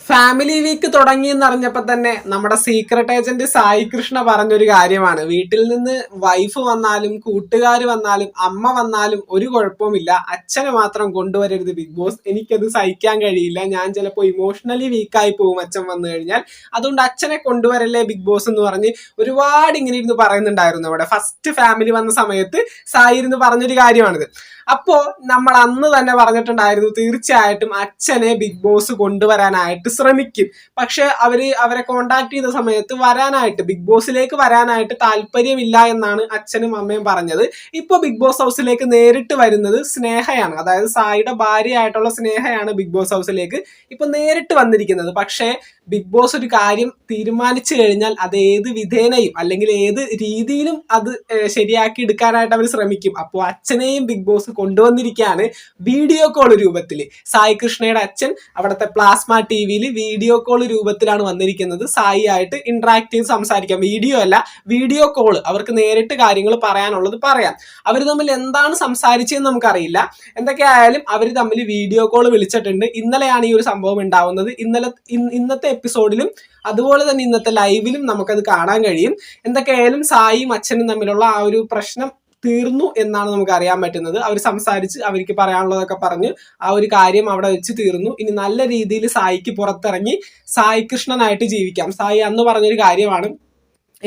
Family week തുടങ്ങിയെന്നറിഞ്ഞപ്പോൾ തന്നെ നമ്മുടെ secret agent Sai Krishna പറഞ്ഞൊരു കാര്യമാണ്. വീട്ടിൽ നിന്ന് വൈഫ് വന്നാലും കൂട്ടുകാർ വന്നാലും അമ്മ വന്നാലും ഒരു കുഴപ്പവുമില്ല, അച്ഛനെ മാത്രം കൊണ്ടുവരരുത് ബിഗ് ബോസ്, എനിക്കത് സഹിക്കാൻ കഴിയില്ല, ഞാൻ ചിലപ്പോൾ ഇമോഷണലി വീക്കായി പോകും അച്ഛൻ വന്നു കഴിഞ്ഞാൽ, അതുകൊണ്ട് അച്ഛനെ കൊണ്ടുവരല്ലേ ബിഗ് ബോസ് എന്ന് പറഞ്ഞ് ഒരുപാട് ഇങ്ങനെ ഇരുന്ന് പറയുന്നുണ്ടായിരുന്നു. അവിടെ ഫസ്റ്റ് ഫാമിലി വന്ന സമയത്ത് സായി ഇരുന്ന് പറഞ്ഞൊരു കാര്യമാണിത്. അപ്പോ നമ്മൾ അന്ന് തന്നെ പറഞ്ഞിട്ടുണ്ടായിരുന്നു തീർച്ചയായിട്ടും അച്ഛനെ ബിഗ് ബോസ് കൊണ്ടുവരാനായിട്ട് ശ്രമിക്കും. പക്ഷെ അവരെ കോണ്ടാക്ട് ചെയ്ത സമയത്ത് വരാനായിട്ട് ബിഗ് ബോസിലേക്ക് വരാനായിട്ട് താല്പര്യമില്ല എന്നാണ് അച്ഛനും അമ്മയും പറഞ്ഞത്. ഇപ്പൊ ബിഗ് ബോസ് ഹൗസിലേക്ക് നേരിട്ട് വരുന്നത് സ്നേഹയാണ്, അതായത് സായിയുടെ ഭാര്യയായിട്ടുള്ള സ്നേഹയാണ് ബിഗ് ബോസ് ഹൗസിലേക്ക് ഇപ്പൊ നേരിട്ട് വന്നിരിക്കുന്നത്. പക്ഷേ ബിഗ് ബോസ് ഒരു കാര്യം തീരുമാനിച്ചു കഴിഞ്ഞാൽ അത് ഏത് വിധേനയും അല്ലെങ്കിൽ ഏത് രീതിയിലും അത് ശരിയാക്കി എടുക്കാനായിട്ട് അവർ ശ്രമിക്കും. അപ്പോൾ അച്ഛനെയും ബിഗ് ബോസ് കൊണ്ടുവന്നിരിക്കുകയാണ് വീഡിയോ കോൾ രൂപത്തിൽ. സായി കൃഷ്ണയുടെ അച്ഛൻ അവിടുത്തെ പ്ലാസ്മ ടിവിയിൽ വീഡിയോ കോൾ രൂപത്തിലാണ് വന്നിരിക്കുന്നത്. സായി ആയിട്ട് ഇന്ററാക്ട് ചെയ്ത് സംസാരിക്കാം, വീഡിയോ അല്ല വീഡിയോ കോൾ. അവർക്ക് നേരിട്ട് കാര്യങ്ങൾ പറയാനുള്ളത് പറയാം. അവർ തമ്മിൽ എന്താണ് സംസാരിച്ചതെന്ന് നമുക്കറിയില്ല. എന്തൊക്കെയായാലും അവർ തമ്മിൽ വീഡിയോ കോൾ വിളിച്ചിട്ടുണ്ട്. ഇന്നലെയാണ് ഈ ഒരു സംഭവം ഉണ്ടാവുന്നത്. ഇന്നത്തെ എപ്പിസോഡിലും അതുപോലെ തന്നെ ഇന്നത്തെ ലൈവിലും നമുക്കത് കാണാൻ കഴിയും. എന്തൊക്കെയായാലും സായിയും അച്ഛനും തമ്മിലുള്ള ആ ഒരു പ്രശ്നം തീർന്നു എന്നാണ് നമുക്ക് അറിയാൻ പറ്റുന്നത്. അവർ സംസാരിച്ച് അവർക്ക് പറയാനുള്ളതൊക്കെ പറഞ്ഞ് ആ ഒരു കാര്യം അവിടെ വെച്ച് തീർന്നു. ഇനി നല്ല രീതിയിൽ സായിക്ക് പുറത്തിറങ്ങി സായി കൃഷ്ണനായിട്ട് ജീവിക്കാം. സായി അന്ന് പറഞ്ഞൊരു കാര്യമാണ്,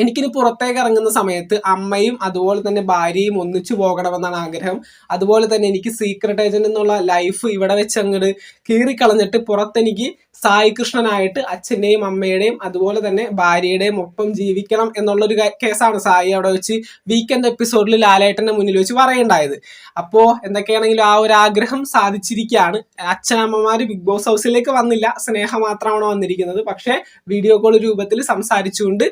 എനിക്കിനി പുറത്തേക്ക് ഇറങ്ങുന്ന സമയത്ത് അമ്മയും അതുപോലെ തന്നെ ഭാര്യയും ഒന്നിച്ചു പോകണമെന്നാണ് ആഗ്രഹം. അതുപോലെ തന്നെ എനിക്ക് സീക്രട്ട് ഏജന്റ് എന്നുള്ള ലൈഫ് ഇവിടെ വെച്ച് അങ്ങോട്ട് കീറിക്കളഞ്ഞിട്ട് പുറത്തെനിക്ക് സായി കൃഷ്ണനായിട്ട് അച്ഛൻ്റെയും അമ്മയുടെയും അതുപോലെ തന്നെ ഭാര്യയുടെയും ഒപ്പം ജീവിക്കണം എന്നുള്ളൊരു കേസാണ് സായി അവിടെ വെച്ച് വീക്കെൻഡ് എപ്പിസോഡിൽ ലാലേട്ടന്റെ മുന്നിൽ വെച്ച് പറയേണ്ടായത്. അപ്പോൾ എന്തൊക്കെയാണെങ്കിലും ആ ഒരു ആഗ്രഹം സാധിച്ചിരിക്കുകയാണ്. അച്ഛനമ്മമാര് ബിഗ് ബോസ് ഹൗസിലേക്ക് വന്നില്ല, സ്നേഹ മാത്രമാണ് വന്നിരിക്കുന്നത്. പക്ഷേ വീഡിയോ കോൾ രൂപത്തിൽ സംസാരിച്ചുകൊണ്ട്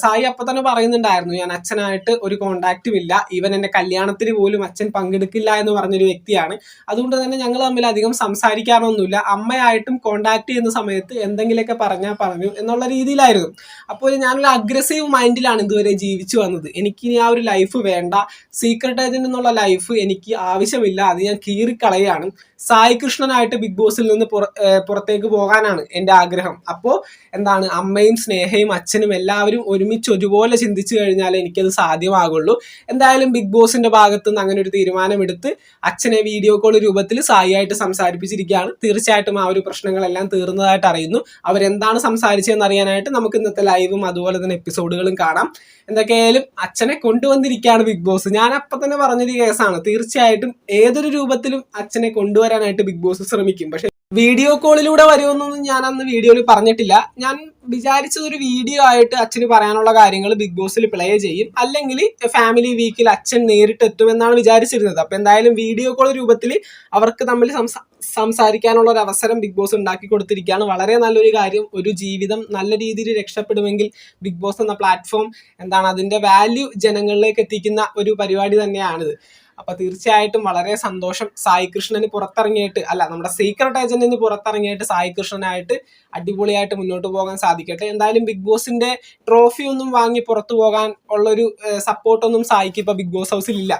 സായി അപ്പൊ തന്നെ പറയുന്നുണ്ടായിരുന്നു, ഞാൻ അച്ഛനായിട്ട് ഒരു കോണ്ടാക്റ്റും ഇല്ല, ഈവൻ എന്റെ കല്യാണത്തിന് പോലും അച്ഛൻ പങ്കെടുക്കില്ല എന്ന് പറഞ്ഞൊരു വ്യക്തിയാണ്. അതുകൊണ്ട് തന്നെ ഞങ്ങൾ തമ്മിൽ അധികം സംസാരിക്കാറൊന്നുമില്ല, അമ്മയായിട്ടും കോണ്ടാക്ട് ചെയ്യുന്ന സമയത്ത് എന്തെങ്കിലുമൊക്കെ പറഞ്ഞു എന്നുള്ള രീതിയിലായിരുന്നു. അപ്പോൾ ഞാനൊരു അഗ്രസീവ് മൈൻഡിലാണ് ഇതുവരെ ജീവിച്ചു വന്നത്. എനിക്കിനി ആ ഒരു ലൈഫ് വേണ്ട, സീക്രട്ട് ഏജന്റ് എന്നുള്ള ലൈഫ് എനിക്ക് ആവശ്യമില്ല, അത് ഞാൻ കീറിക്കളയാണ്. സായി കൃഷ്ണനായിട്ട് ബിഗ് ബോസിൽ നിന്ന് പുറത്തേക്ക് പോകാനാണ് എൻ്റെ ആഗ്രഹം. അപ്പോൾ അമ്മയും സ്നേഹയും അച്ഛനും എല്ലാവരും ഒരുമിച്ച് ഒരുപോലെ ചിന്തിച്ചു കഴിഞ്ഞാൽ എനിക്കത് സാധ്യമാകുള്ളൂ. എന്തായാലും ബിഗ് ബോസിന്റെ ഭാഗത്തു നിന്ന് അങ്ങനെ ഒരു തീരുമാനമെടുത്ത് അച്ഛനെ വീഡിയോ കോൾ രൂപത്തിൽ സായിയായിട്ട് സംസാരിപ്പിച്ചിരിക്കുകയാണ്. തീർച്ചയായിട്ടും ആ ഒരു പ്രശ്നങ്ങളെല്ലാം തീർന്നതായിട്ട് അറിയുന്നു. അവരെന്താണ് സംസാരിച്ചതെന്ന് അറിയാനായിട്ട് നമുക്ക് ഇന്നത്തെ ലൈവും അതുപോലെ തന്നെ എപ്പിസോഡുകളും കാണാം. എന്തൊക്കെയായാലും അച്ഛനെ കൊണ്ടുവന്നിരിക്കുകയാണ് ബിഗ് ബോസ്. ഞാൻ അപ്പം തന്നെ പറഞ്ഞൊരു കേസാണ്, തീർച്ചയായിട്ടും ഏതൊരു രൂപത്തിലും അച്ഛനെ കൊണ്ടുവരാനായിട്ട് ബിഗ് ബോസ് ശ്രമിക്കും. പക്ഷെ വീഡിയോ കോളിലൂടെ വരുമെന്നൊന്നും ഞാൻ അന്ന് വീഡിയോയിൽ പറഞ്ഞിട്ടില്ല. ഞാൻ വിചാരിച്ചത് ഒരു വീഡിയോ ആയിട്ട് അച്ഛന് പറയാനുള്ള കാര്യങ്ങൾ ബിഗ് ബോസിൽ പ്ലേ ചെയ്യും, അല്ലെങ്കിൽ ഫാമിലി വീക്കിൽ അച്ഛൻ നേരിട്ട് എത്തുമെന്നാണ് വിചാരിച്ചിരുന്നത്. അപ്പൊ എന്തായാലും വീഡിയോ കോൾ രൂപത്തിൽ അവർക്ക് തമ്മിൽ സംസാരിക്കാനുള്ള ഒരു അവസരം ബിഗ് ബോസ് ഉണ്ടാക്കി കൊടുത്തിരിക്കുകയാണ്. വളരെ നല്ലൊരു കാര്യം. ഒരു ജീവിതം നല്ല രീതിയിൽ രക്ഷപ്പെടുമെങ്കിൽ ബിഗ് ബോസ് എന്ന പ്ലാറ്റ്ഫോം അതിന്റെ വാല്യൂ ജനങ്ങളിലേക്ക് എത്തിക്കുന്ന ഒരു പരിപാടി തന്നെയാണിത്. അപ്പൊ തീർച്ചയായിട്ടും വളരെ സന്തോഷം. സായി കൃഷ്ണന് പുറത്തിറങ്ങിയിട്ട് നമ്മുടെ സീക്രട്ട് ഏജന്റിന് പുറത്തിറങ്ങിയിട്ട് സായി കൃഷ്ണനായിട്ട് അടിപൊളിയായിട്ട് മുന്നോട്ട് പോകാൻ സാധിക്കട്ടെ. എന്തായാലും ബിഗ് ബോസിന്റെ ട്രോഫി ഒന്നും വാങ്ങി പുറത്തു പോകാൻ ഉള്ളൊരു സപ്പോർട്ടൊന്നും സായിക്ക് ഇപ്പൊ ബിഗ് ബോസ് ഹൗസിൽ ഇല്ല.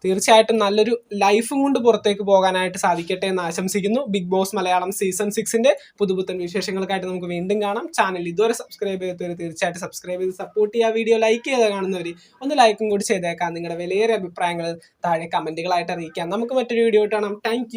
തീർച്ചയായിട്ടും നല്ലൊരു ലൈഫും കൊണ്ട് പുറത്തേക്ക് പോകാനായിട്ട് സാധിക്കട്ടെ എന്ന് ആശംസിക്കുന്നു. ബിഗ് ബോസ് മലയാളം സീസൺ 6 പുതുപുത്തൻ വിശേഷങ്ങൾക്കായിട്ട് നമുക്ക് വീണ്ടും കാണാം. ചാനൽ ഇതുവരെ സബ്സ്ക്രൈബ് ചെയ്തവർ തീർച്ചയായിട്ടും സബ്സ്ക്രൈബ് ചെയ്ത് സപ്പോർട്ട് ചെയ്യുക. വീഡിയോ ലൈക്ക് ചെയ്ത് കാണുന്നവർ ഒന്ന് ലൈക്കും കൂടി ചെയ്തേക്കാം. നിങ്ങളുടെ വിലയേറിയ അഭിപ്രായങ്ങൾ താഴെ കമന്റുകളായിട്ട് അറിയിക്കാം. നമുക്ക് മറ്റൊരു വീഡിയോ കാണാം. താങ്ക്